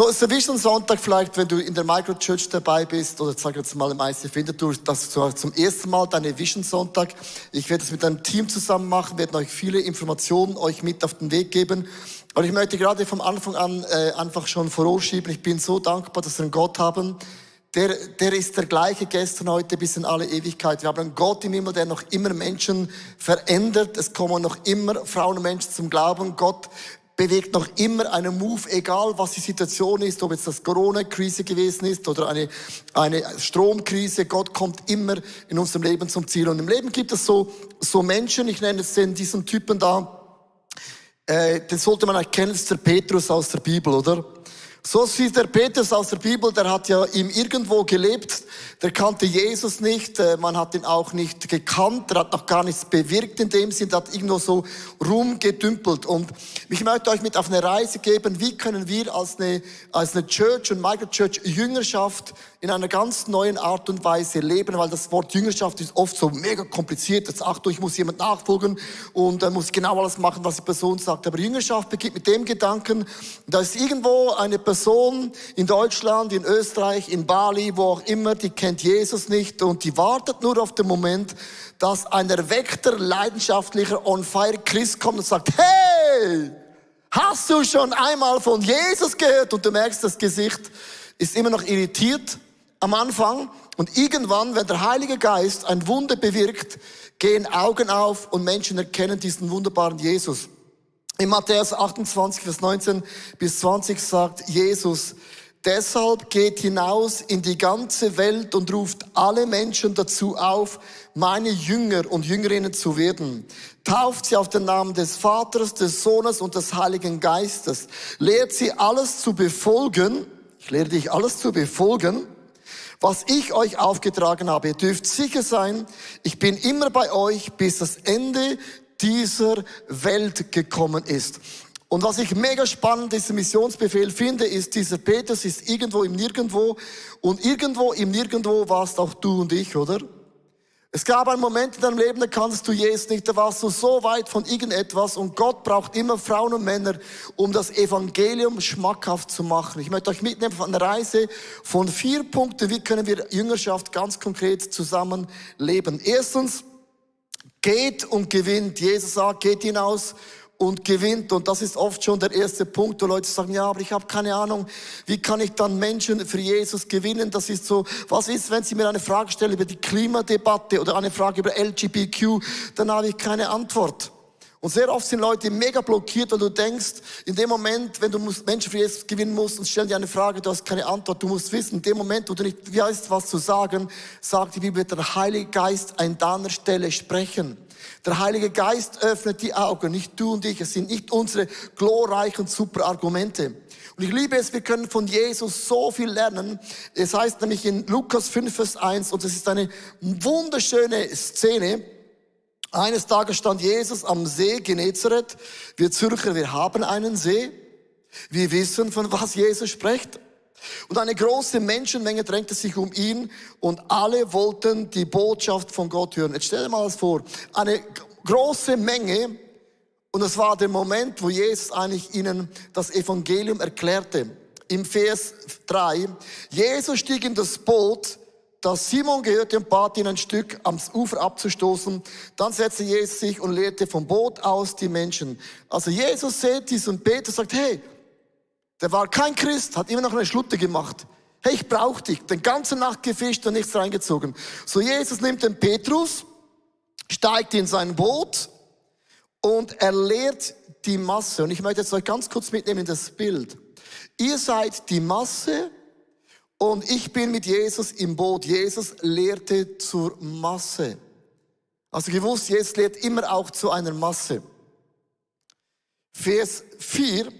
So ist der Vision Sonntag vielleicht, wenn du in der Microchurch dabei bist oder sag jetzt mal im ICF Winterthur, das ist zum ersten Mal deine Vision Sonntag. Ich werde es mit einem Team zusammen machen, werden euch viele Informationen euch mit auf den Weg geben. Und ich möchte gerade vom Anfang an einfach schon vorausschieben, ich bin so dankbar, dass wir einen Gott haben, der ist der gleiche gestern, heute bis in alle Ewigkeit. Wir haben einen Gott im Himmel, der noch immer Menschen verändert. Es kommen noch immer Frauen und Menschen zum Glauben. Gott bewegt noch immer einen Move, egal was die Situation ist, ob jetzt das Corona-Krise gewesen ist oder eine Stromkrise. Gott kommt immer in unserem Leben zum Ziel. Und im Leben gibt es so Menschen, ich nenne es diesen Typen da, den sollte man erkennen, das ist der Petrus aus der Bibel, oder? So ist der Petrus aus der Bibel, der hat ja ihm irgendwo gelebt, der kannte Jesus nicht, man hat ihn auch nicht gekannt, der hat noch gar nichts bewirkt in dem Sinn, der hat irgendwo so rumgedümpelt. Und ich möchte euch mit auf eine Reise geben, wie können wir als eine Church und Microchurch Jüngerschaft in einer ganz neuen Art und Weise leben, weil das Wort Jüngerschaft ist oft so mega kompliziert. Jetzt Achtung, ich muss jemand nachfolgen und dann muss genau alles machen, was die Person sagt. Aber Jüngerschaft beginnt mit dem Gedanken, da ist irgendwo eine Person in Deutschland, in Österreich, in Bali, wo auch immer, die kennt Jesus nicht und die wartet nur auf den Moment, dass ein erweckter, leidenschaftlicher, on fire Christ kommt und sagt, hey, hast du schon einmal von Jesus gehört? Und du merkst, das Gesicht ist immer noch irritiert am Anfang und irgendwann, wenn der Heilige Geist ein Wunder bewirkt, gehen Augen auf und Menschen erkennen diesen wunderbaren Jesus. In Matthäus 28, Vers 19 bis 20 sagt Jesus, deshalb geht hinaus in die ganze Welt und ruft alle Menschen dazu auf, meine Jünger und Jüngerinnen zu werden. Tauft sie auf den Namen des Vaters, des Sohnes und des Heiligen Geistes. Lehrt sie alles zu befolgen. Ich lehre dich alles zu befolgen, was ich euch aufgetragen habe. Ihr dürft sicher sein, ich bin immer bei euch, bis das Ende dieser Welt gekommen ist. Und was ich mega spannend, diesen Missionsbefehl finde, ist, dieser Petrus ist irgendwo im Nirgendwo und irgendwo im Nirgendwo warst auch du und ich, oder? Es gab einen Moment in deinem Leben, da kanntest du Jesus nicht, da warst du so weit von irgendetwas und Gott braucht immer Frauen und Männer, um das Evangelium schmackhaft zu machen. Ich möchte euch mitnehmen auf eine Reise von 4 Punkten, wie können wir Jüngerschaft ganz konkret zusammen leben. Erstens, geht und gewinnt. Jesus sagt, geht hinaus und gewinnt. Und das ist oft schon der erste Punkt, wo Leute sagen, ja, aber ich habe keine Ahnung, wie kann ich dann Menschen für Jesus gewinnen? Das ist so, was ist, wenn Sie mir eine Frage stellen über die Klimadebatte oder eine Frage über LGBTQ, dann habe ich keine Antwort. Und sehr oft sind Leute mega blockiert, weil du denkst, in dem Moment, wenn du Menschen für Jesus gewinnen musst und stellen dir eine Frage, du hast keine Antwort, du musst wissen, in dem Moment, wo du nicht weißt, was zu sagen, sagt die Bibel, der Heilige Geist an deiner Stelle sprechen. Der Heilige Geist öffnet die Augen, nicht du und ich, es sind nicht unsere glorreichen, super Argumente. Und ich liebe es, wir können von Jesus so viel lernen. Es heißt nämlich in Lukas 5, Vers 1, und es ist eine wunderschöne Szene. Eines Tages stand Jesus am See Genezareth. Wir Zürcher, wir haben einen See. Wir wissen, von was Jesus spricht. Und eine große Menschenmenge drängte sich um ihn und alle wollten die Botschaft von Gott hören. Jetzt stell dir mal das vor. Eine große Menge und es war der Moment, wo Jesus eigentlich ihnen das Evangelium erklärte. Im Vers 3, Jesus stieg in das Boot, das Simon gehörte und bat ihn ein Stück ans Ufer abzustoßen. Dann setzte Jesus sich und lehrte vom Boot aus die Menschen. Also Jesus sieht diesen Petrus und sagt, hey, der war kein Christ, hat immer noch eine Schlutte gemacht. Hey, ich brauche dich. Den ganze Nacht gefischt und nichts reingezogen. So Jesus nimmt den Petrus, steigt in sein Boot und er lehrt die Masse. Und ich möchte jetzt euch ganz kurz mitnehmen in das Bild. Ihr seid die Masse und ich bin mit Jesus im Boot. Jesus lehrte zur Masse. Also gewusst, Jesus lehrt immer auch zu einer Masse. Vers 4.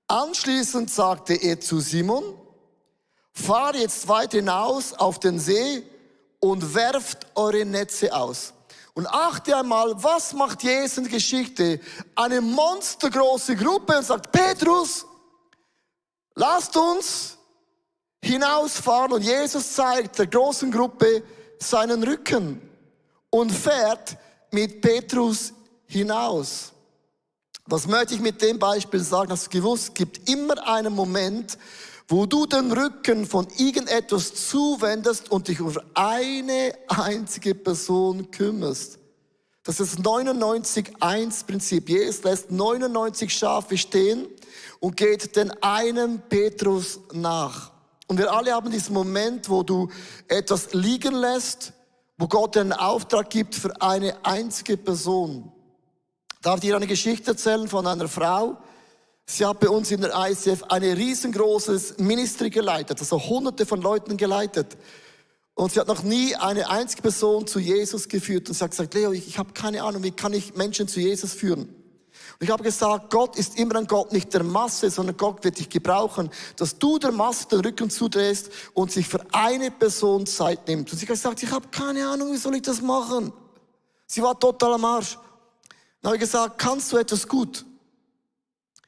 Anschließend sagte er zu Simon, fahr jetzt weit hinaus auf den See und werft eure Netze aus. Und achte einmal, was macht Jesus in der Geschichte? Eine monstergroße Gruppe und sagt, Petrus, lasst uns hinausfahren. Und Jesus zeigt der großen Gruppe seinen Rücken und fährt mit Petrus hinaus. Was möchte ich mit dem Beispiel sagen? Hast du gewusst, es gibt immer einen Moment, wo du den Rücken von irgendetwas zuwendest und dich um eine einzige Person kümmerst. Das ist das 99-1-Prinzip. Jesus lässt 99 Schafe stehen und geht den einen Petrus nach. Und wir alle haben diesen Moment, wo du etwas liegen lässt, wo Gott einen Auftrag gibt für eine einzige Person. Darf ich dir eine Geschichte erzählen von einer Frau? Sie hat bei uns in der ICF eine riesengroßes Ministry geleitet, also hunderte von Leuten geleitet. Und sie hat noch nie eine einzige Person zu Jesus geführt. Und sie hat gesagt, Leo, ich habe keine Ahnung, wie kann ich Menschen zu Jesus führen? Und ich habe gesagt, Gott ist immer ein Gott nicht der Masse, sondern Gott wird dich gebrauchen, dass du der Masse den Rücken zudrehst und sich für eine Person Zeit nimmt. Und sie hat gesagt, ich habe keine Ahnung, wie soll ich das machen? Sie war total am Arsch. Dann habe ich gesagt, kannst du etwas gut?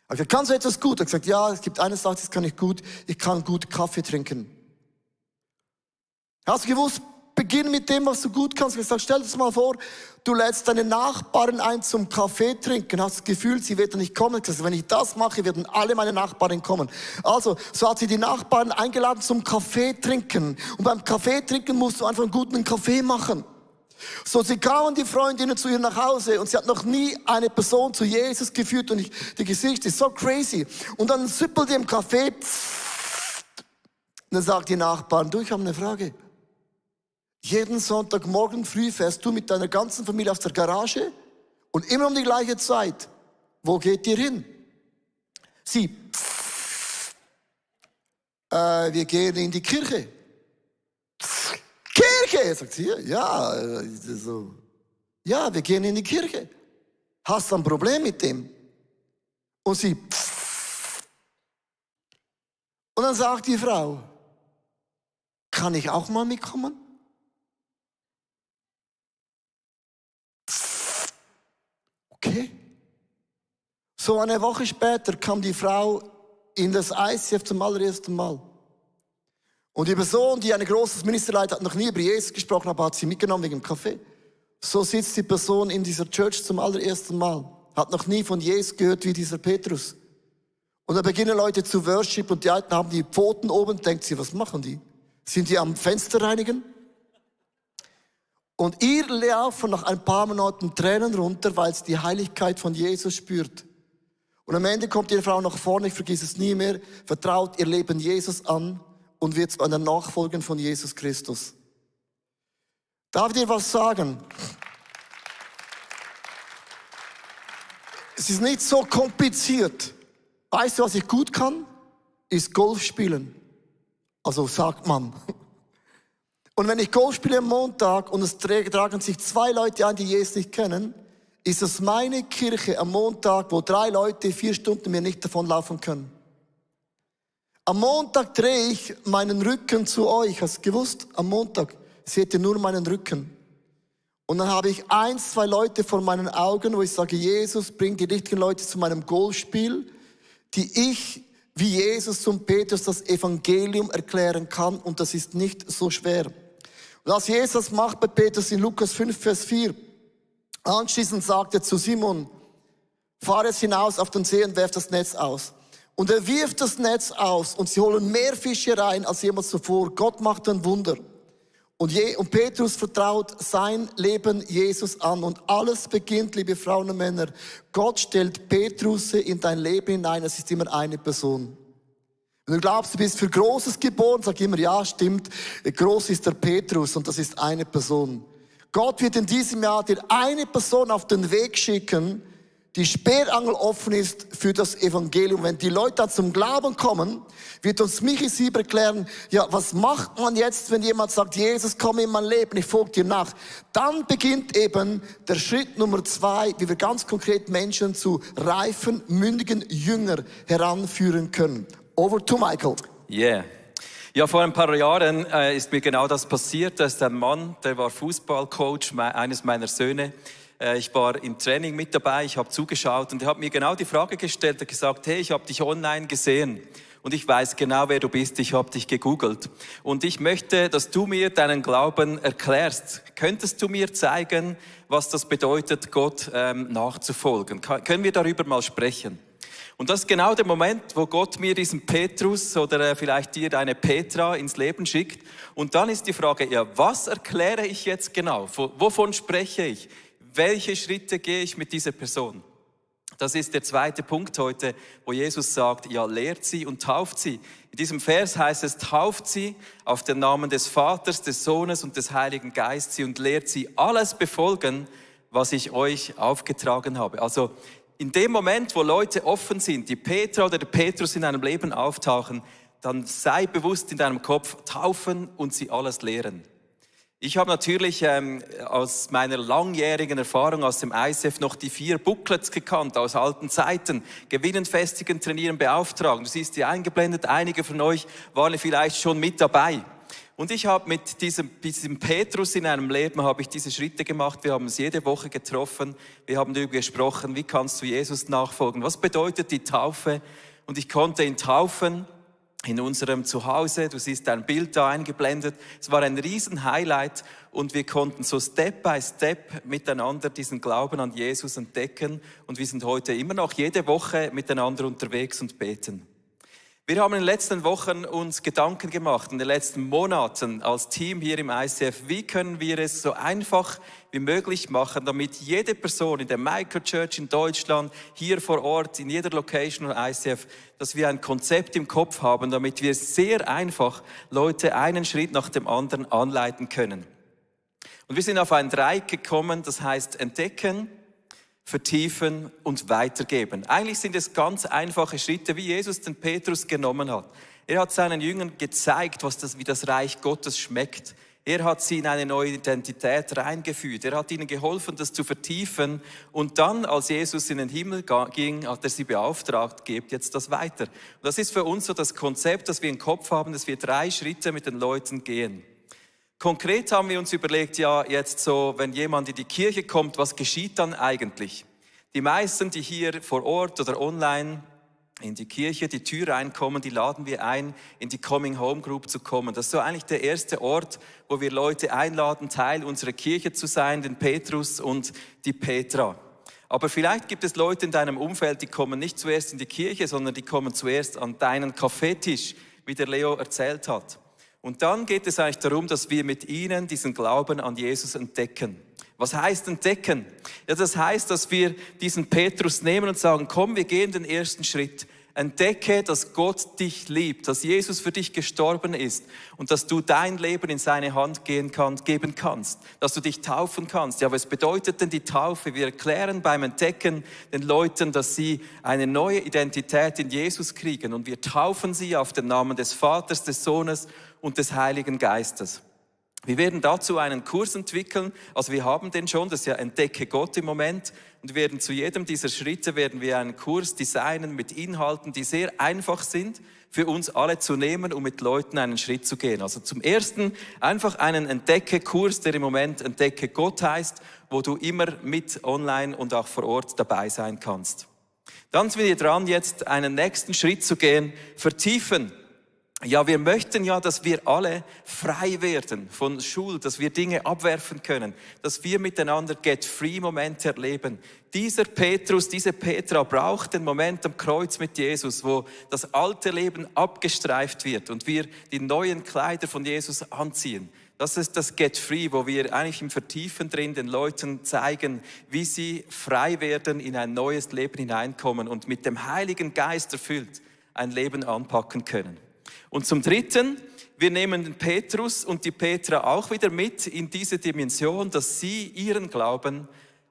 Ich habe gesagt, kannst du etwas gut? Er hat gesagt, ja, es gibt eine Sache, das kann ich gut. Ich kann gut Kaffee trinken. Hast du gewusst, beginn mit dem, was du gut kannst. Ich habe gesagt, stell dir das mal vor, du lädst deine Nachbarn ein zum Kaffee trinken. Hast das Gefühl, sie werden nicht kommen. Ich habe gesagt, wenn ich das mache, werden alle meine Nachbarn kommen. Also, so hat sie die Nachbarn eingeladen zum Kaffee trinken. Und beim Kaffee trinken musst du einfach einen guten Kaffee machen. So, sie kamen die Freundinnen zu ihr nach Hause und sie hat noch nie eine Person zu Jesus geführt und die Gesicht ist so crazy. Und dann süppelt die im Kaffee. Und dann sagt die Nachbarn, du, ich habe eine Frage. Jeden Sonntagmorgen früh fährst du mit deiner ganzen Familie aus der Garage und immer um die gleiche Zeit. Wo geht ihr hin? Sie, wir gehen in die Kirche. Kirche, sagt sie, ja, so. Ja, wir gehen in die Kirche. Hast du ein Problem mit dem? Und sie, und dann sagt die Frau, kann ich auch mal mitkommen? Okay. So eine Woche später kam die Frau in das ICF zum allerersten Mal. Und die Person, die ein großes Ministerleiter hat, noch nie über Jesus gesprochen, aber hat sie mitgenommen wegen dem Kaffee. So sitzt die Person in dieser Church zum allerersten Mal. Hat noch nie von Jesus gehört wie dieser Petrus. Und da beginnen Leute zu worship und die Alten haben die Pfoten oben. Denkt sie, was machen die? Sind die am Fenster reinigen? Und ihr laufen nach ein paar Monaten Tränen runter, weil sie die Heiligkeit von Jesus spürt. Und am Ende kommt ihre Frau nach vorne, ich vergiss es nie mehr, vertraut ihr Leben Jesus an und wird zu einer Nachfolgerin von Jesus Christus. Darf ich dir was sagen? Es ist nicht so kompliziert. Weißt du, was ich gut kann? Ist Golf spielen. Also sagt man. Und wenn ich Golf spiele am Montag und es tragen sich 2 Leute ein, die Jesus nicht kennen, ist es meine Kirche am Montag, wo 3 Leute 4 Stunden mir nicht davonlaufen können. Am Montag drehe ich meinen Rücken zu euch. Hast du gewusst? Am Montag seht ihr nur meinen Rücken. Und dann habe ich 1, 2 Leute vor meinen Augen, wo ich sage, Jesus, bring die richtigen Leute zu meinem Golfspiel, die ich wie Jesus zum Petrus das Evangelium erklären kann. Und das ist nicht so schwer. Und als Jesus macht bei Petrus in Lukas 5, Vers 4, anschließend sagt er zu Simon, fahr jetzt hinaus auf den See und werf das Netz aus. Und er wirft das Netz aus und sie holen mehr Fische rein als jemals zuvor. Gott macht ein Wunder. Und Petrus vertraut sein Leben Jesus an. Und alles beginnt, liebe Frauen und Männer. Gott stellt Petrus in dein Leben hinein. Es ist immer eine Person. Wenn du glaubst, du bist für Großes geboren, sag immer, ja, stimmt. Groß ist der Petrus und das ist eine Person. Gott wird in diesem Jahr dir eine Person auf den Weg schicken, die Speerangel offen ist für das Evangelium. Wenn die Leute dann zum Glauben kommen, wird uns Michi Sieber erklären, ja, was macht man jetzt, wenn jemand sagt, Jesus, komm in mein Leben, ich folge dir nach. Dann beginnt eben der Schritt Nummer 2, wie wir ganz konkret Menschen zu reifen, mündigen Jünger heranführen können. Over to Michael. Yeah. Ja, vor ein paar Jahren ist mir genau das passiert. Da ist ein Mann, der war Fußballcoach eines meiner Söhne. Ich war im Training mit dabei, ich habe zugeschaut und er hat mir genau die Frage gestellt, er hat gesagt, hey, ich habe dich online gesehen und ich weiß genau, wer du bist. Ich habe dich gegoogelt. Und ich möchte, dass du mir deinen Glauben erklärst. Könntest du mir zeigen, was das bedeutet, Gott nachzufolgen? Können wir darüber mal sprechen? Und das ist genau der Moment, wo Gott mir diesen Petrus oder vielleicht dir deine Petra ins Leben schickt. Und dann ist die Frage, ja, was erkläre ich jetzt genau? Wovon spreche ich? Welche Schritte gehe ich mit dieser Person? Das ist der zweite Punkt heute, wo Jesus sagt, ja, lehrt sie und tauft sie. In diesem Vers heißt es, tauft sie auf den Namen des Vaters, des Sohnes und des Heiligen Geistes und lehrt sie alles befolgen, was ich euch aufgetragen habe. Also in dem Moment, wo Leute offen sind, die Petra oder der Petrus in deinem Leben auftauchen, dann sei bewusst in deinem Kopf, taufen und sie alles lehren. Ich habe natürlich aus meiner langjährigen Erfahrung aus dem ICF noch die 4 Booklets gekannt aus alten Zeiten. Gewinnen, festigen, trainieren, beauftragen. Du siehst die eingeblendet. Einige von euch waren vielleicht schon mit dabei. Und ich habe mit diesem Petrus in einem Leben habe ich diese Schritte gemacht. Wir haben uns jede Woche getroffen. Wir haben darüber gesprochen, wie kannst du Jesus nachfolgen? Was bedeutet die Taufe? Und ich konnte ihn taufen in unserem Zuhause. Du siehst ein Bild da eingeblendet. Es war ein riesen Highlight und wir konnten so Step by Step miteinander diesen Glauben an Jesus entdecken und wir sind heute immer noch jede Woche miteinander unterwegs und beten. Wir haben in den letzten Wochen uns Gedanken gemacht, in den letzten Monaten als Team hier im ICF, wie können wir es so einfach wie möglich machen, damit jede Person in der Microchurch in Deutschland, hier vor Ort, in jeder Location von ICF, dass wir ein Konzept im Kopf haben, damit wir sehr einfach Leute einen Schritt nach dem anderen anleiten können. Und wir sind auf ein Dreieck gekommen, das heißt entdecken, vertiefen und weitergeben. Eigentlich sind es ganz einfache Schritte, wie Jesus den Petrus genommen hat. Er hat seinen Jüngern gezeigt, wie das Reich Gottes schmeckt. Er hat sie in eine neue Identität reingeführt. Er hat ihnen geholfen, das zu vertiefen. Und dann, als Jesus in den Himmel ging, hat er sie beauftragt, gebt jetzt das weiter. Und das ist für uns so das Konzept, das wir im Kopf haben, dass wir 3 Schritte mit den Leuten gehen. Konkret haben wir uns überlegt, ja, jetzt so, wenn jemand in die Kirche kommt, was geschieht dann eigentlich? Die meisten, die hier vor Ort oder online in die Kirche, die Tür reinkommen, die laden wir ein, in die Coming Home Group zu kommen. Das ist so eigentlich der erste Ort, wo wir Leute einladen, Teil unserer Kirche zu sein, den Petrus und die Petra. Aber vielleicht gibt es Leute in deinem Umfeld, die kommen nicht zuerst in die Kirche, sondern die kommen zuerst an deinen Kaffeetisch, wie der Leo erzählt hat. Und dann geht es eigentlich darum, dass wir mit ihnen diesen Glauben an Jesus entdecken. Was heißt entdecken? Ja, das heißt, dass wir diesen Petrus nehmen und sagen, komm, wir gehen den ersten Schritt. Entdecke, dass Gott dich liebt, dass Jesus für dich gestorben ist und dass du dein Leben in seine Hand geben kannst, dass du dich taufen kannst. Ja, was bedeutet denn die Taufe? Wir erklären beim Entdecken den Leuten, dass sie eine neue Identität in Jesus kriegen und wir taufen sie auf den Namen des Vaters, des Sohnes und des Heiligen Geistes. Wir werden dazu einen Kurs entwickeln, also wir haben den schon, das ist ja Entdecke Gott im Moment und wir werden zu jedem dieser Schritte einen Kurs designen mit Inhalten, die sehr einfach sind für uns alle zu nehmen, um mit Leuten einen Schritt zu gehen. Also zum ersten einfach einen Entdecke-Kurs, der im Moment Entdecke Gott heißt, wo du immer mit online und auch vor Ort dabei sein kannst. Dann sind wir dran, jetzt einen nächsten Schritt zu gehen, vertiefen. Ja, wir möchten ja, dass wir alle frei werden von Schuld, dass wir Dinge abwerfen können, dass wir miteinander Get-Free-Momente erleben. Dieser Petrus, diese Petra braucht den Moment am Kreuz mit Jesus, wo das alte Leben abgestreift wird und wir die neuen Kleider von Jesus anziehen. Das ist das Get-Free, wo wir eigentlich im Vertiefen drin den Leuten zeigen, wie sie frei werden, in ein neues Leben hineinkommen und mit dem Heiligen Geist erfüllt ein Leben anpacken können. Und zum Dritten, wir nehmen den Petrus und die Petra auch wieder mit in diese Dimension, dass sie ihren Glauben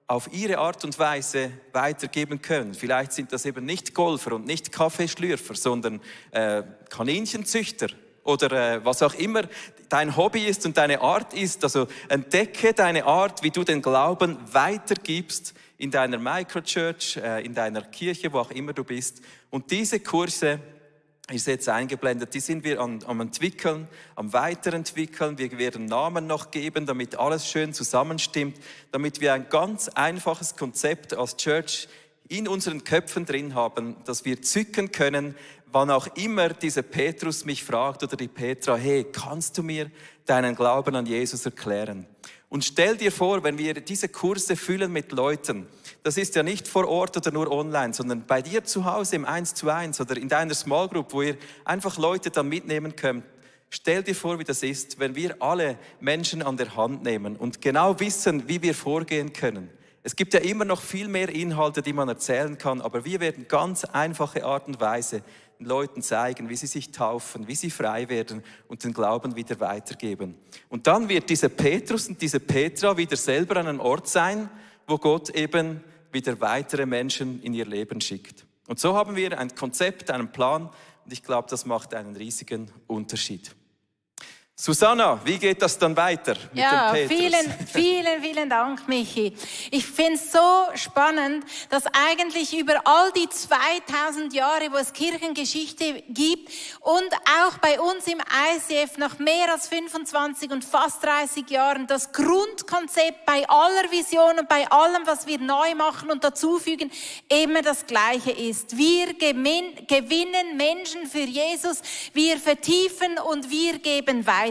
auf ihre Art und Weise weitergeben können. Vielleicht sind das eben nicht Golfer und nicht Kaffeeschlürfer, sondern Kaninchenzüchter oder was auch immer dein Hobby ist und deine Art ist. Also entdecke deine Art, wie du den Glauben weitergibst in deiner Microchurch, in deiner Kirche, wo auch immer du bist. Und diese Kurse ist jetzt eingeblendet, die sind wir am entwickeln, am weiterentwickeln. Wir werden Namen noch geben, damit alles schön zusammenstimmt, damit wir ein ganz einfaches Konzept als Church in unseren Köpfen drin haben, dass wir zücken können, wann auch immer dieser Petrus mich fragt oder die Petra, hey, kannst du mir deinen Glauben an Jesus erklären? Und stell dir vor, wenn wir diese Kurse füllen mit Leuten, das ist ja nicht vor Ort oder nur online, sondern bei dir zu Hause im 1:1 oder in deiner Small Group, wo ihr einfach Leute dann mitnehmen könnt. Stell dir vor, wie das ist, wenn wir alle Menschen an der Hand nehmen und genau wissen, wie wir vorgehen können. Es gibt ja immer noch viel mehr Inhalte, die man erzählen kann, aber wir werden ganz einfache Art und Weise den Leuten zeigen, wie sie sich taufen, wie sie frei werden und den Glauben wieder weitergeben. Und dann wird dieser Petrus und diese Petra wieder selber an einem Ort sein, wo Gott eben wieder weitere Menschen in ihr Leben schickt. Und so haben wir ein Konzept, einen Plan und ich glaube, das macht einen riesigen Unterschied. Susanna, wie geht das dann weiter mit dem Petrus? Vielen Dank, Michi. Ich finde es so spannend, dass eigentlich über all die 2000 Jahre, wo es Kirchengeschichte gibt und auch bei uns im ICF nach mehr als 25 und fast 30 Jahren das Grundkonzept bei aller Vision und bei allem, was wir neu machen und dazufügen, immer das Gleiche ist. Wir gewinnen Menschen für Jesus, wir vertiefen und wir geben weiter.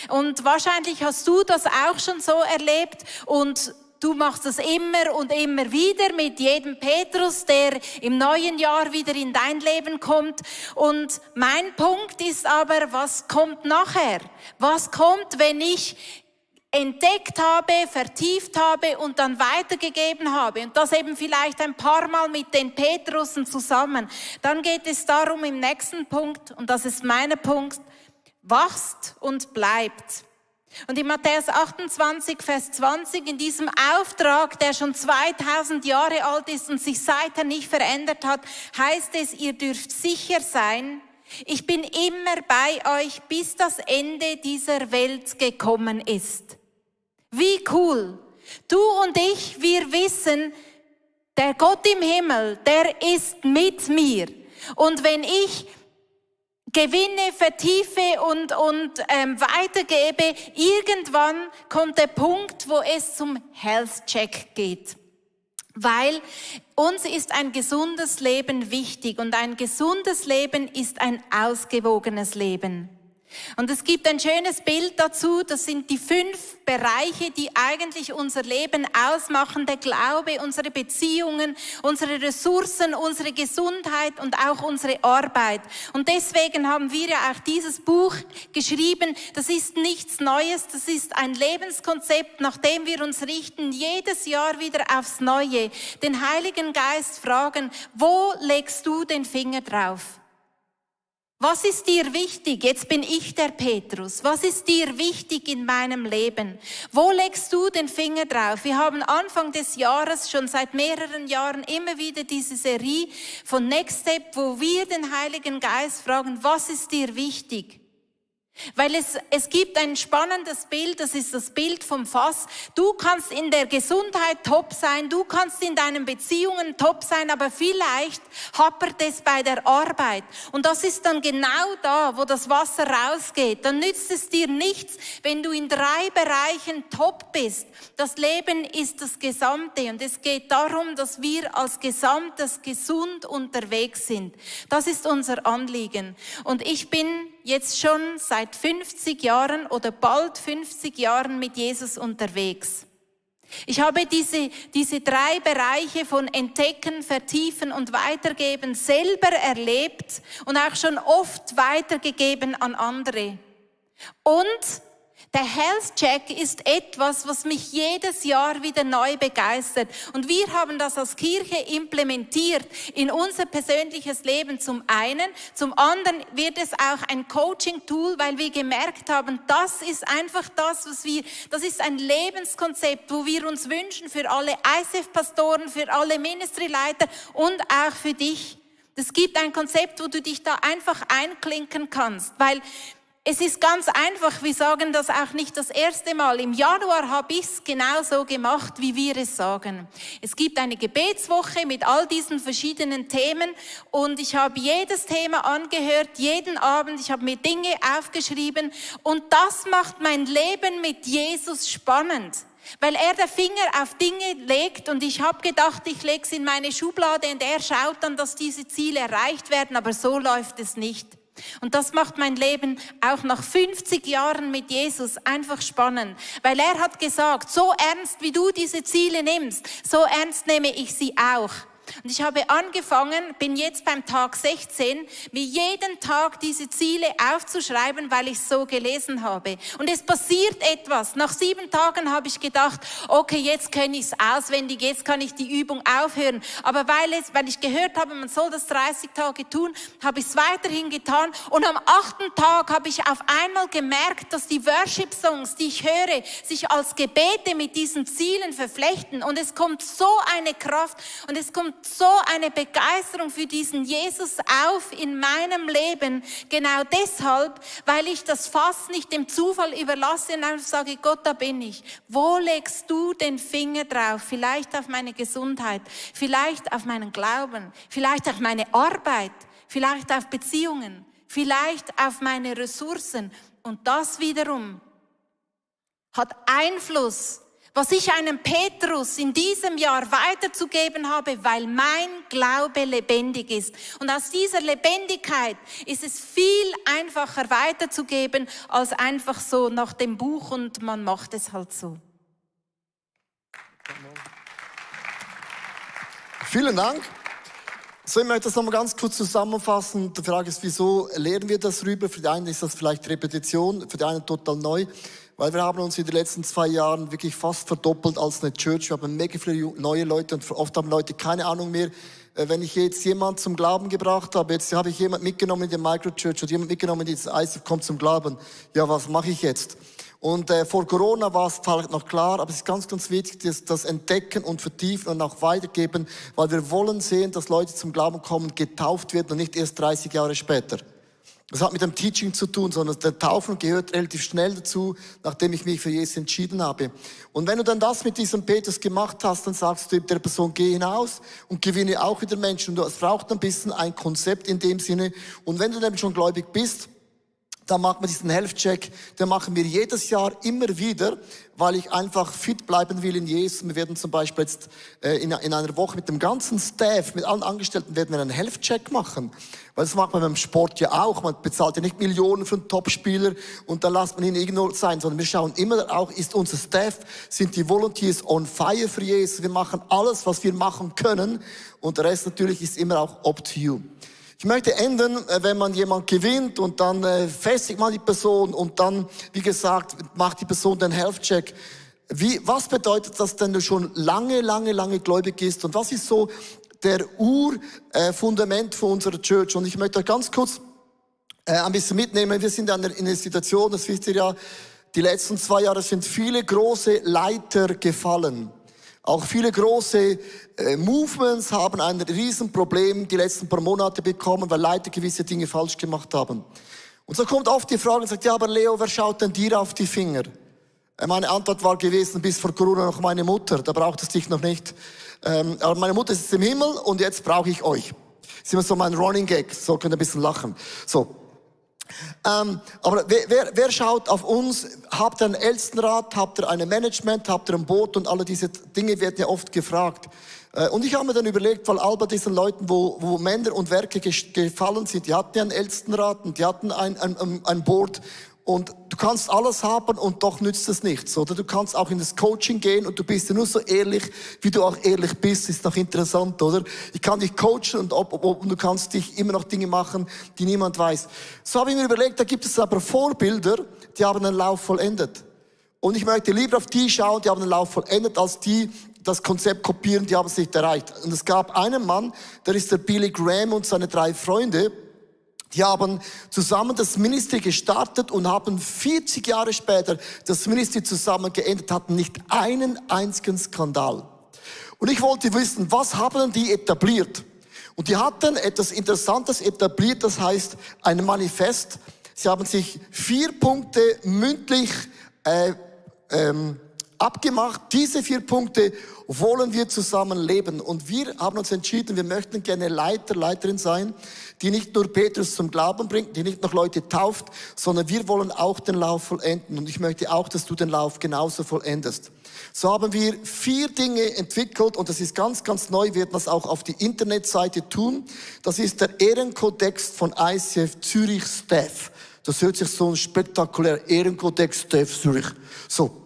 Und wahrscheinlich hast du das auch schon so erlebt und du machst das immer und immer wieder mit jedem Petrus, der im neuen Jahr wieder in dein Leben kommt. Und mein Punkt ist aber, was kommt nachher? Was kommt, wenn ich entdeckt habe, vertieft habe und dann weitergegeben habe und das eben vielleicht ein paar Mal mit den Petrusen zusammen? Dann geht es darum im nächsten Punkt, und das ist mein Punkt, wachst und bleibt. Und in Matthäus 28, Vers 20, in diesem Auftrag, der schon 2000 Jahre alt ist und sich seither nicht verändert hat, heißt es, ihr dürft sicher sein, ich bin immer bei euch, bis das Ende dieser Welt gekommen ist. Wie cool! Du und ich, wir wissen, der Gott im Himmel, der ist mit mir. Und wenn ich gewinne, vertiefe und weitergebe, irgendwann kommt der Punkt, wo es zum Health Check geht. Weil uns ist ein gesundes Leben wichtig und ein gesundes Leben ist ein ausgewogenes Leben. Und es gibt ein schönes Bild dazu, das sind die 5 Bereiche, die eigentlich unser Leben ausmachen, der Glaube, unsere Beziehungen, unsere Ressourcen, unsere Gesundheit und auch unsere Arbeit. Und deswegen haben wir ja auch dieses Buch geschrieben, das ist nichts Neues, das ist ein Lebenskonzept, nach dem wir uns richten, jedes Jahr wieder aufs Neue, den Heiligen Geist fragen, wo legst du den Finger drauf? Was ist dir wichtig? Jetzt bin ich der Petrus. Was ist dir wichtig in meinem Leben? Wo legst du den Finger drauf? Wir haben Anfang des Jahres, schon seit mehreren Jahren, immer wieder diese Serie von Next Step, wo wir den Heiligen Geist fragen, was ist dir wichtig? Weil es gibt ein spannendes Bild, das ist das Bild vom Fass. Du kannst in der Gesundheit top sein, du kannst in deinen Beziehungen top sein, aber vielleicht hapert es bei der Arbeit. Und das ist dann genau da, wo das Wasser rausgeht. Dann nützt es dir nichts, wenn du in 3 Bereichen top bist. Das Leben ist das Gesamte und es geht darum, dass wir als Gesamtes gesund unterwegs sind. Das ist unser Anliegen. Und ich bin jetzt schon seit 50 Jahren oder bald 50 Jahren mit Jesus unterwegs. Ich habe diese 3 Bereiche von Entdecken, Vertiefen und Weitergeben selber erlebt und auch schon oft weitergegeben an andere. Und der Health Check ist etwas, was mich jedes Jahr wieder neu begeistert. Und wir haben das als Kirche implementiert in unser persönliches Leben zum einen. Zum anderen wird es auch ein Coaching-Tool, weil wir gemerkt haben, das ist einfach das ist ein Lebenskonzept, wo wir uns wünschen für alle ICF-Pastoren, für alle Ministry-Leiter und auch für dich. Es gibt ein Konzept, wo du dich da einfach einklinken kannst, weil Es ist ganz einfach, wir sagen das auch nicht das erste Mal. Im Januar habe ich es genauso gemacht, wie wir es sagen. Es gibt eine Gebetswoche mit all diesen verschiedenen Themen und ich habe jedes Thema angehört, jeden Abend. Ich habe mir Dinge aufgeschrieben und das macht mein Leben mit Jesus spannend. Weil er den Finger auf Dinge legt und ich habe gedacht, ich lege es in meine Schublade und er schaut dann, dass diese Ziele erreicht werden, aber so läuft es nicht. Und das macht mein Leben auch nach 50 Jahren mit Jesus einfach spannend, weil er hat gesagt, so ernst wie du diese Ziele nimmst, so ernst nehme ich sie auch. Und ich habe angefangen, bin jetzt beim Tag 16, mir jeden Tag diese Ziele aufzuschreiben, weil ich es so gelesen habe. Und es passiert etwas. Nach 7 Tagen habe ich gedacht, okay, jetzt kenne ich es auswendig, jetzt kann ich die Übung aufhören. Aber weil ich gehört habe, man soll das 30 Tage tun, habe ich es weiterhin getan. Und am 8. Tag habe ich auf einmal gemerkt, dass die Worship-Songs, die ich höre, sich als Gebete mit diesen Zielen verflechten. Und es kommt so eine Kraft und es kommt so eine Begeisterung für diesen Jesus auf in meinem Leben. Genau deshalb, weil ich das Fass nicht dem Zufall überlasse und einfach sage, Gott, da bin ich. Wo legst du den Finger drauf? Vielleicht auf meine Gesundheit, vielleicht auf meinen Glauben, vielleicht auf meine Arbeit, vielleicht auf Beziehungen, vielleicht auf meine Ressourcen. Und das wiederum hat Einfluss, was ich einem Petrus in diesem Jahr weiterzugeben habe, weil mein Glaube lebendig ist. Und aus dieser Lebendigkeit ist es viel einfacher weiterzugeben, als einfach so nach dem Buch und man macht es halt so. Vielen Dank. So, ich möchte das nochmal ganz kurz zusammenfassen. Die Frage ist, wieso lernen wir das rüber? Für die einen ist das vielleicht Repetition, für die einen total neu. Weil wir haben uns in den letzten 2 Jahren wirklich fast verdoppelt als eine Church. Wir haben mega viele neue Leute und oft haben Leute keine Ahnung mehr. Wenn ich jetzt jemanden zum Glauben gebracht habe, jetzt habe ich jemanden mitgenommen in die Microchurch oder jemanden mitgenommen in dieses ICF, kommt zum Glauben. Ja, was mache ich jetzt? Und vor Corona war es vielleicht noch klar, aber es ist ganz, ganz wichtig, das Entdecken und Vertiefen und auch weitergeben, weil wir wollen sehen, dass Leute zum Glauben kommen, getauft werden und nicht erst 30 Jahre später. Das hat mit dem Teaching zu tun, sondern der Taufen gehört relativ schnell dazu, nachdem ich mich für Jesus entschieden habe. Und wenn du dann das mit diesem Petrus gemacht hast, dann sagst du der Person, geh hinaus und gewinne auch wieder Menschen. Und es braucht ein bisschen ein Konzept in dem Sinne. Und wenn du dann schon gläubig bist, dann macht man diesen Health-Check, den machen wir jedes Jahr immer wieder, weil ich einfach fit bleiben will in Jesus. Wir werden zum Beispiel jetzt in einer Woche mit dem ganzen Staff, mit allen Angestellten, werden wir einen Health-Check machen. Weil das macht man beim Sport ja auch. Man bezahlt ja nicht Millionen für einen Topspieler und dann lässt man ihn irgendwo sein, sondern wir schauen immer auch, ist unser Staff, sind die Volunteers on fire für Jesus. Wir machen alles, was wir machen können und der Rest natürlich ist immer auch up to you. Ich möchte enden, wenn man jemand gewinnt und dann festigt man die Person und dann, wie gesagt, macht die Person den Health-Check. Was bedeutet das denn, du schon lange gläubig bist und was ist so der Urfundament für unsere Church? Und ich möchte euch ganz kurz ein bisschen mitnehmen. Wir sind in einer Situation, das wisst ihr ja, die letzten 2 Jahre sind viele große Leiter gefallen. Auch viele große Movements haben ein Riesenproblem die letzten paar Monate bekommen, weil Leiter gewisse Dinge falsch gemacht haben. Und so kommt oft die Frage und sagt, ja, aber Leo, wer schaut denn dir auf die Finger? Meine Antwort war gewesen, bis vor Corona noch meine Mutter, da braucht es dich noch nicht. Aber meine Mutter ist im Himmel und jetzt brauche ich euch. Das ist immer so mein Running Gag, so könnt ihr ein bisschen lachen. So. Aber wer schaut auf uns? Habt ihr einen Ältestenrat? Habt ihr ein Management? Habt ihr ein Boot? Und alle diese Dinge werden ja oft gefragt. Und ich habe mir dann überlegt, weil all bei diesen Leuten, wo Männer und Werke gefallen sind, die hatten ja einen Ältestenrat und die hatten ein Board. Und du kannst alles haben und doch nützt es nichts, oder? Du kannst auch in das Coaching gehen und du bist ja nur so ehrlich, wie du auch ehrlich bist, ist noch interessant, oder? Ich kann dich coachen und du kannst dich immer noch Dinge machen, die niemand weiß. So habe ich mir überlegt, da gibt es aber Vorbilder, die haben einen Lauf vollendet. Und ich möchte lieber auf die schauen, die haben einen Lauf vollendet, als die das Konzept kopieren, die haben es nicht erreicht. Und es gab einen Mann, der ist der Billy Graham und seine 3 Freunde, die haben zusammen das Ministry gestartet und haben 40 Jahre später das Ministry zusammen geendet, hatten nicht einen einzigen Skandal. Und ich wollte wissen, was haben die etabliert? Und die hatten etwas Interessantes etabliert, das heißt ein Manifest. Sie haben sich 4 Punkte mündlich abgemacht. Diese 4 Punkte wollen wir zusammen leben. Und wir haben uns entschieden, wir möchten gerne Leiter, Leiterin sein, die nicht nur Petrus zum Glauben bringt, die nicht noch Leute tauft, sondern wir wollen auch den Lauf vollenden. Und ich möchte auch, dass du den Lauf genauso vollendest. So haben wir 4 Dinge entwickelt und das ist ganz, ganz neu. Wir werden das auch auf die Internetseite tun. Das ist der Ehrenkodex von ICF Zürich Staff. Das hört sich so ein spektakulär Ehrenkodex Staff Zürich. So.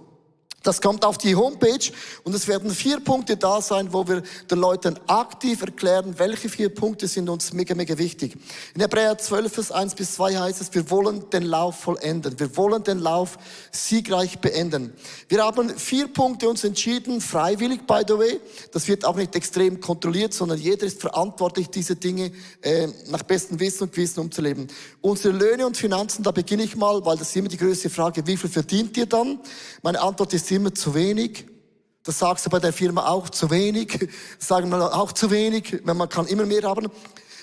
Das kommt auf die Homepage und es werden 4 Punkte da sein, wo wir den Leuten aktiv erklären, welche 4 Punkte sind uns mega, mega wichtig. In Hebräer 12, Vers 1-2 heißt es, wir wollen den Lauf vollenden. Wir wollen den Lauf siegreich beenden. Wir haben 4 Punkte uns entschieden, freiwillig, by the way. Das wird auch nicht extrem kontrolliert, sondern jeder ist verantwortlich, diese Dinge nach bestem Wissen und Gewissen umzuleben. Unsere Löhne und Finanzen, da beginne ich mal, weil das ist immer die größte Frage, wie viel verdient ihr dann? Meine Antwort ist immer zu wenig. Das sagst du bei der Firma auch, zu wenig. Das sagen wir auch zu wenig, wenn man kann immer mehr haben.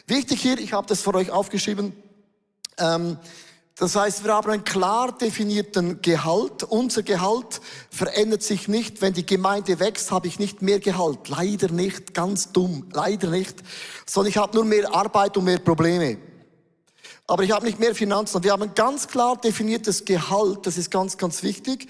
Wichtig hier, ich habe das für euch aufgeschrieben. Das heißt, wir haben einen klar definierten Gehalt. Unser Gehalt verändert sich nicht. Wenn die Gemeinde wächst, habe ich nicht mehr Gehalt. Leider nicht, ganz dumm, leider nicht. Sondern ich habe nur mehr Arbeit und mehr Probleme. Aber ich habe nicht mehr Finanzen. Wir haben ein ganz klar definiertes Gehalt. Das ist ganz, ganz wichtig.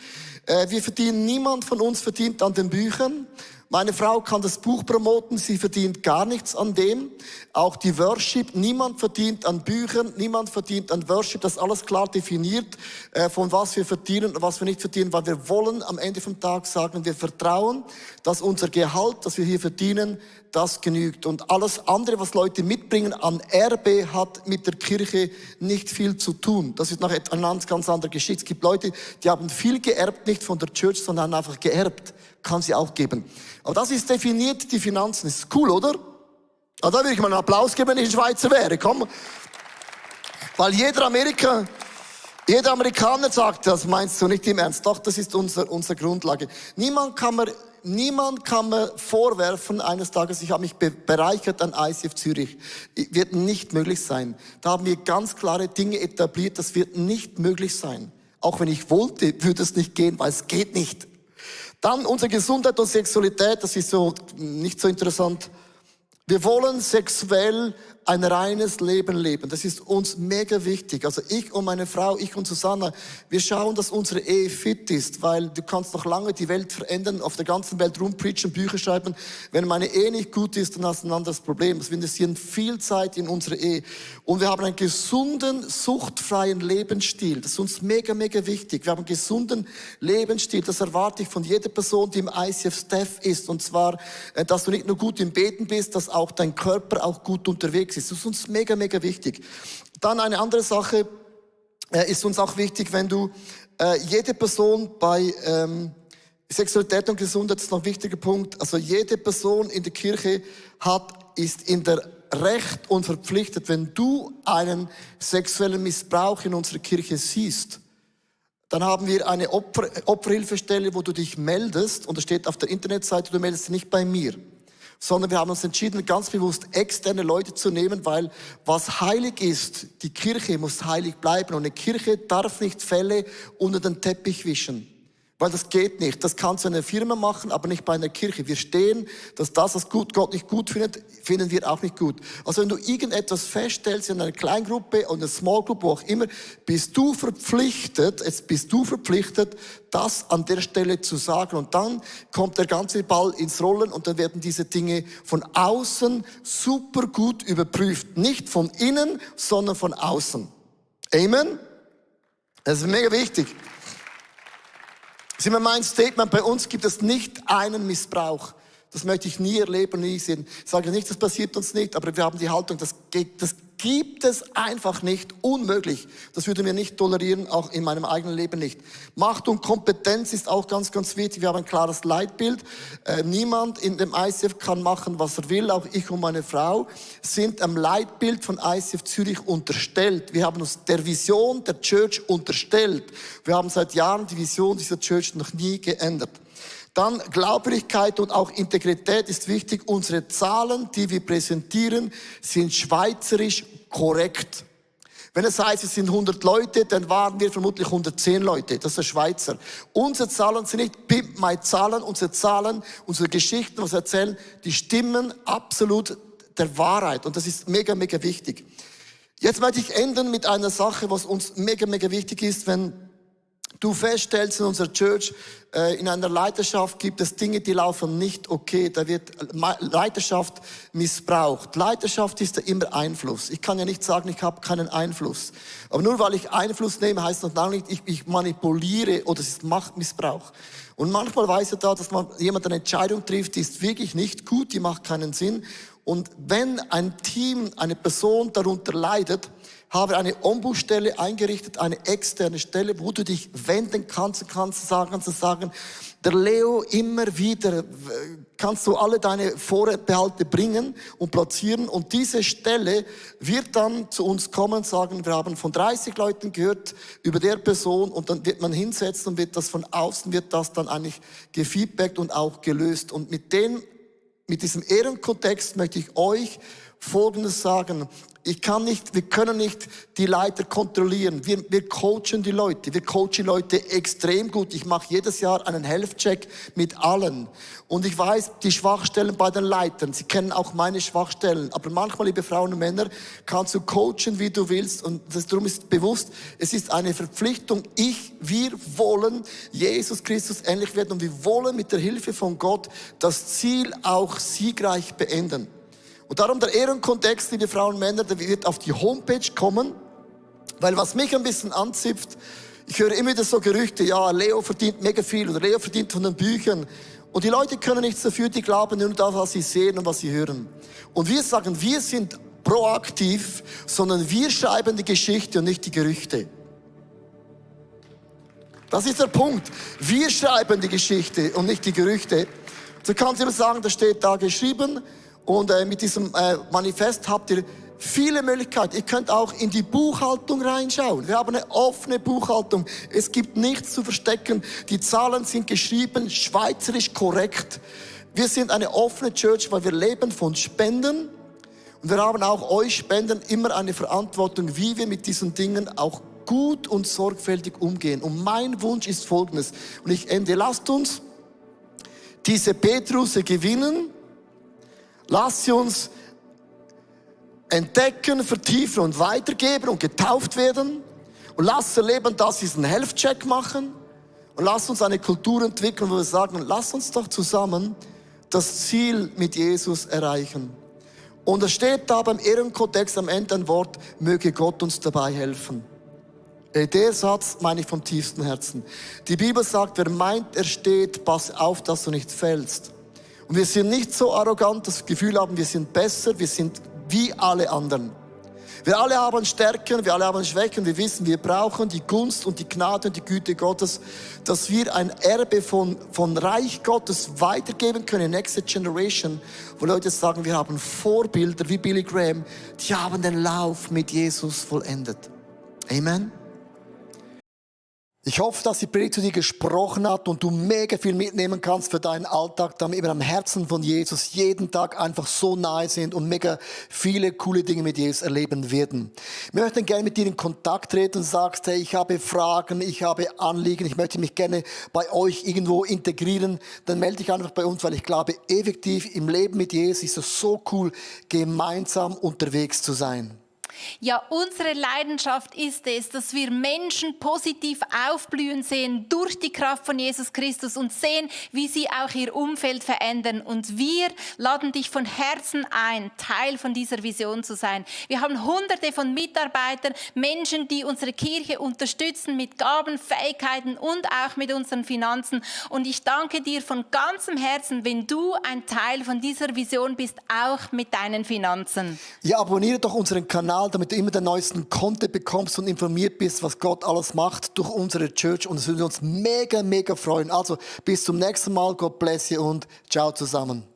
Niemand von uns verdient an den Büchern. Meine Frau kann das Buch promoten, sie verdient gar nichts an dem. Auch die Worship, niemand verdient an Büchern, niemand verdient an Worship. Das ist alles klar definiert, von was wir verdienen und was wir nicht verdienen, weil wir wollen am Ende vom Tag sagen, wir vertrauen, dass unser Gehalt, das wir hier verdienen, das genügt. Und alles andere, was Leute mitbringen an Erbe, hat mit der Kirche nicht viel zu tun. Das ist noch eine ganz andere Geschichte. Es gibt Leute, die haben viel geerbt, nicht von der Church, sondern einfach geerbt. Kann sie auch geben. Aber das ist definiert, die Finanzen. Ist cool, oder? Da würde ich mal einen Applaus geben, wenn ich ein Schweizer wäre. Komm. Weil jeder Amerikaner sagt, das meinst du nicht im Ernst. Doch, das ist unsere Grundlage. Niemand kann mir vorwerfen, eines Tages, ich habe mich bereichert an ICF Zürich. Wird nicht möglich sein. Da haben wir ganz klare Dinge etabliert, das wird nicht möglich sein. Auch wenn ich wollte, würde es nicht gehen, weil es geht nicht. Dann unsere Gesundheit und Sexualität, das ist so nicht so interessant. Wir wollen sexuell ein reines Leben leben. Das ist uns mega wichtig. Also ich und meine Frau, ich und Susanna, wir schauen, dass unsere Ehe fit ist, weil du kannst noch lange die Welt verändern, auf der ganzen Welt rumpreachen, Bücher schreiben. Wenn meine Ehe nicht gut ist, dann hast du ein anderes Problem. Wir investieren viel Zeit in unsere Ehe. Und wir haben einen gesunden, suchtfreien Lebensstil. Das ist uns mega, mega wichtig. Wir haben einen gesunden Lebensstil. Das erwarte ich von jeder Person, die im ICF-Staff ist. Und zwar, dass du nicht nur gut im Beten bist, dass auch dein Körper auch gut unterwegs ist. Das ist uns mega, mega wichtig. Dann eine andere Sache ist uns auch wichtig, wenn du jede Person bei Sexualität und Gesundheit ist noch ein wichtiger Punkt. Also jede Person in der Kirche ist in der Recht und verpflichtet, wenn du einen sexuellen Missbrauch in unserer Kirche siehst, dann haben wir eine Opferhilfestelle, wo du dich meldest und das steht auf der Internetseite, du meldest dich nicht bei mir, sondern wir haben uns entschieden, ganz bewusst externe Leute zu nehmen, weil was heilig ist, die Kirche muss heilig bleiben und eine Kirche darf nicht Fälle unter den Teppich wischen. Weil das geht nicht. Das kannst du in einer Firma machen, aber nicht bei einer Kirche. Wir stehen, dass das, was Gott nicht gut findet, finden wir auch nicht gut. Also wenn du irgendetwas feststellst in einer Kleingruppe oder einer Small Group, wo auch immer, bist du verpflichtet, das an der Stelle zu sagen. Und dann kommt der ganze Ball ins Rollen und dann werden diese Dinge von außen super gut überprüft. Nicht von innen, sondern von außen. Amen? Das ist mega wichtig. Das ist immer mein Statement, bei uns gibt es nicht einen Missbrauch. Das möchte ich nie erleben, nie sehen. Ich sage nicht, das passiert uns nicht, aber wir haben die Haltung, das gibt es einfach nicht, unmöglich. Das würden wir nicht tolerieren, auch in meinem eigenen Leben nicht. Macht und Kompetenz ist auch ganz, ganz wichtig. Wir haben ein klares Leitbild. Niemand in dem ICF kann machen, was er will. Auch ich und meine Frau sind am Leitbild von ICF Zürich unterstellt. Wir haben uns der Vision der Church unterstellt. Wir haben seit Jahren die Vision dieser Church noch nie geändert. Dann Glaubwürdigkeit und auch Integrität ist wichtig. Unsere Zahlen, die wir präsentieren, sind schweizerisch korrekt. Wenn es heißt, es sind 100 Leute, dann waren wir vermutlich 110 Leute. Das ist der Schweizer. Unsere Zahlen sind nicht Pimp My Zahlen. Unsere Zahlen, unsere Geschichten, was wir erzählen, die stimmen absolut der Wahrheit. Und das ist mega, mega wichtig. Jetzt möchte ich enden mit einer Sache, was uns mega, mega wichtig ist, wenn du feststellst in unserer Church, in einer Leiterschaft gibt es Dinge, die laufen nicht okay. Da wird Leiterschaft missbraucht. Leiterschaft ist ja immer Einfluss. Ich kann ja nicht sagen, ich habe keinen Einfluss. Aber nur weil ich Einfluss nehme, heißt das noch nicht, ich manipuliere oder es ist Machtmissbrauch. Und manchmal weiß ich da, dass jemand eine Entscheidung trifft, die ist wirklich nicht gut, die macht keinen Sinn. Und wenn ein Team, eine Person darunter leidet, habe eine Ombudsstelle eingerichtet, eine externe Stelle, wo du dich wenden kannst sagen, der Leo, immer wieder kannst du alle deine Vorbehalte bringen und platzieren. Und diese Stelle wird dann zu uns kommen und sagen, wir haben von 30 Leuten gehört über der Person, und dann wird man hinsetzen und wird das von außen, wird das dann eigentlich gefeedbackt und auch gelöst. Und mit diesem Ehrenkontext möchte ich euch Folgendes sagen. Wir können nicht die Leiter kontrollieren. Wir coachen die Leute. Wir coachen die Leute extrem gut. Ich mache jedes Jahr einen Health-Check mit allen. Und ich weiß die Schwachstellen bei den Leitern. Sie kennen auch meine Schwachstellen. Aber manchmal, liebe Frauen und Männer, kannst du coachen, wie du willst. Und darum ist bewusst, es ist eine Verpflichtung. Wir wollen Jesus Christus ähnlich werden. Und wir wollen mit der Hilfe von Gott das Ziel auch siegreich beenden. Und darum der Ehrenkontext, liebe Frauen und Männer, der wird auf die Homepage kommen, weil was mich ein bisschen anzipft, ich höre immer wieder so Gerüchte, ja, Leo verdient mega viel oder Leo verdient von den Büchern. Und die Leute können nichts dafür, die glauben nur das, was sie sehen und was sie hören. Und wir sagen, wir sind proaktiv, sondern wir schreiben die Geschichte und nicht die Gerüchte. Das ist der Punkt. Wir schreiben die Geschichte und nicht die Gerüchte. Du kannst immer sagen, das steht da geschrieben. Und mit diesem Manifest habt ihr viele Möglichkeiten. Ihr könnt auch in die Buchhaltung reinschauen. Wir haben eine offene Buchhaltung. Es gibt nichts zu verstecken. Die Zahlen sind geschrieben, schweizerisch korrekt. Wir sind eine offene Church, weil wir leben von Spenden. Und wir haben auch euch Spenden immer eine Verantwortung, wie wir mit diesen Dingen auch gut und sorgfältig umgehen. Und mein Wunsch ist Folgendes. Und ich ende. Lasst uns diese Petrusse gewinnen. Lasst sie uns entdecken, vertiefen und weitergeben und getauft werden. Und lasst sie erleben, dass sie einen Health-Check machen. Und lasst uns eine Kultur entwickeln, wo wir sagen, lasst uns doch zusammen das Ziel mit Jesus erreichen. Und es steht da beim Ehrenkodex am Ende ein Wort, möge Gott uns dabei helfen. Der Satz meine ich vom tiefsten Herzen. Die Bibel sagt, wer meint, er steht, pass auf, dass du nicht fällst. Und wir sind nicht so arrogant, dass wir das Gefühl haben, wir sind besser, wir sind wie alle anderen. Wir alle haben Stärken, wir alle haben Schwächen, wir wissen, wir brauchen die Gunst und die Gnade und die Güte Gottes, dass wir ein Erbe von Reich Gottes weitergeben können, Next Generation, wo Leute sagen, wir haben Vorbilder wie Billy Graham, die haben den Lauf mit Jesus vollendet. Amen. Ich hoffe, dass die Predigt zu dir gesprochen hat und du mega viel mitnehmen kannst für deinen Alltag, damit wir am Herzen von Jesus jeden Tag einfach so nahe sind und mega viele coole Dinge mit Jesus erleben werden. Wir möchten gerne mit dir in Kontakt treten und sagst, hey, ich habe Fragen, ich habe Anliegen, ich möchte mich gerne bei euch irgendwo integrieren, dann melde dich einfach bei uns, weil ich glaube, effektiv im Leben mit Jesus ist es so cool, gemeinsam unterwegs zu sein. Ja, unsere Leidenschaft ist es, dass wir Menschen positiv aufblühen sehen durch die Kraft von Jesus Christus und sehen, wie sie auch ihr Umfeld verändern. Und wir laden dich von Herzen ein, Teil von dieser Vision zu sein. Wir haben Hunderte von Mitarbeitern, Menschen, die unsere Kirche unterstützen mit Gaben, Fähigkeiten und auch mit unseren Finanzen. Und ich danke dir von ganzem Herzen, wenn du ein Teil von dieser Vision bist, auch mit deinen Finanzen. Ja, abonniere doch unseren Kanal, damit du immer den neuesten Content bekommst und informiert bist, was Gott alles macht durch unsere Church. Und es würde uns mega, mega freuen. Also bis zum nächsten Mal. God bless you und ciao zusammen.